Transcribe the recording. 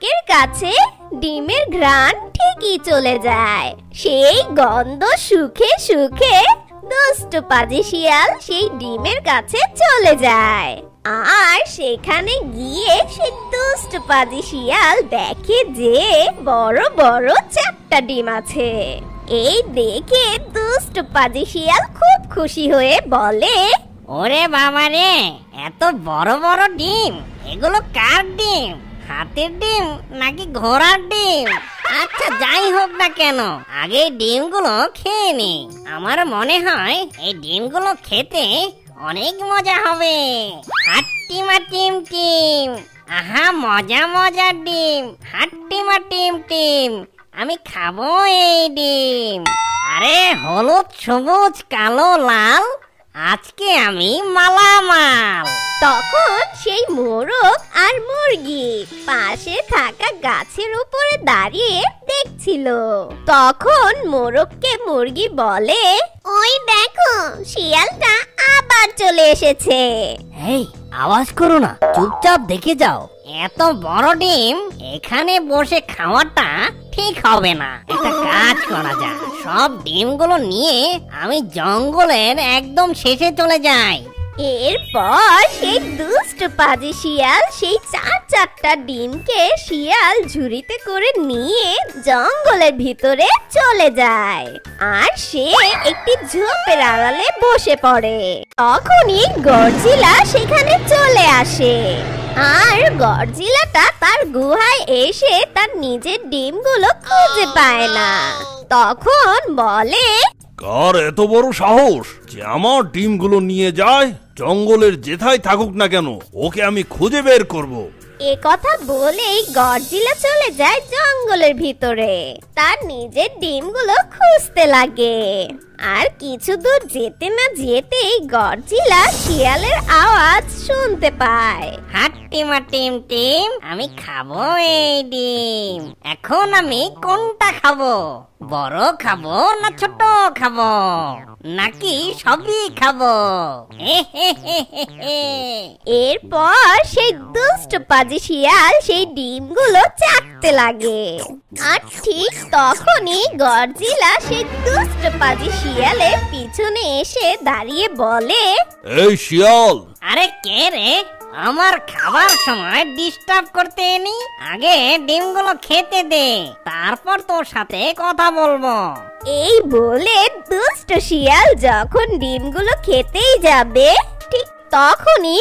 নাকের কাছে ডিমের ঘ্রাণ ঠিকই চলে যায়। সেই গন্ধ শুকে শুকে দুষ্টু পাজি শিয়াল সেই ডিমের কাছে চলে যায়। আর সেখানে গিয়ে সে দুষ্টু পাজি শিয়াল দেখে যে বড় বড় 4টা ডিম আছে। এই দেখে দুষ্টু পাজি শিয়াল খুব খুশি হয়ে বলে, ওরে বাবা রে, এত বড় বড় ডিম! এগুলো কার ডিম? হাতির ডিম নাকি ঘোড়ার ডিম? আচ্ছা, যাই হোক না কেন, আগে এই ডিমগুলো খেয়ে নি। আমার মনে হয় এই ডিমগুলো খেতে অনেক মজা হবে। হাট্টিমা টিম টিম, আহা মজা মজার ডিম! হাট্টিমা টিম টিম, আমি খাবো এই ডিম। আরে হলুদ সবুজ কালো লাল, আজকে আমি মালামাল। তখন সেই মোরগ আর মুরগি পাশে থাকা গাছের উপরে দাঁড়িয়ে দেখছিল। তখন মোরগকে মুরগি বলে, ওই দেখো, শিয়ালটা আবার চলে এসেছে। এই, আওয়াজ করো না, চুপচাপ দেখে যাও। এত বড় ডিম এখানে বসে খাওয়াটা ঠিক হবে না। একটা কাজ করা যায়, সব ডিমগুলো নিয়ে আমি জঙ্গলের একদম শেষে চলে যাই। এরপর সেই দুষ্ট পাজি শিয়াল সেই 4টা ডিমকে শিয়াল ঝুড়িতে করে নিয়ে জঙ্গলের ভিতরে চলে যায়। আর সে একটি ঝোপের আড়ালে বসে পড়ে। তখনই গডজিলা সেখানে চলে আসে। আর গডজিলাটা তার গুহায় এসে তার নিজের ডিমগুলো খুঁজে পায় না। তখন বলে, কার এত বড় সাহস যে আমার ডিমগুলো নিয়ে যায়? জঙ্গলের যেথায় থাকুক না কেন, ওকে আমি খুঁজে বের করব। এ কথা বলেই গডজিলা চলে যায় জঙ্গলের ভিতরে। তার নিজের ডিমগুলো খুঁজতে লাগে। আর কিছু দূর যেতে না যেতেই গডজিলা শিয়ালের আওয়াজ শুনতে পায়। হাট্টিমা টিম টিম, আমি খাবো এই ডিম। এখন আমি কোনটা খাবো? বড় খাবো না ছোট খাবো, নাকি সবই খাবো? এরপর সেই দুষ্ট পাজি শিয়াল সেই ডিমগুলো চাটতে লাগে। আর ঠিক তখনই গডজিলা সেই দুষ্ট পাজি শিয়ালের পিছনে এসে দাঁড়িয়ে বলে, এই শিয়াল! আরে কে রে? আমার খাবার সময় ডিস্টার্ব করতে এনি। আগে ডিমগুলো খেতে দে, তারপর তোর সাথে কথা বলবো। এই বলে দুষ্ট শিয়াল যখন ডিমগুলো খেতেই যাবে, ঠিক তখনই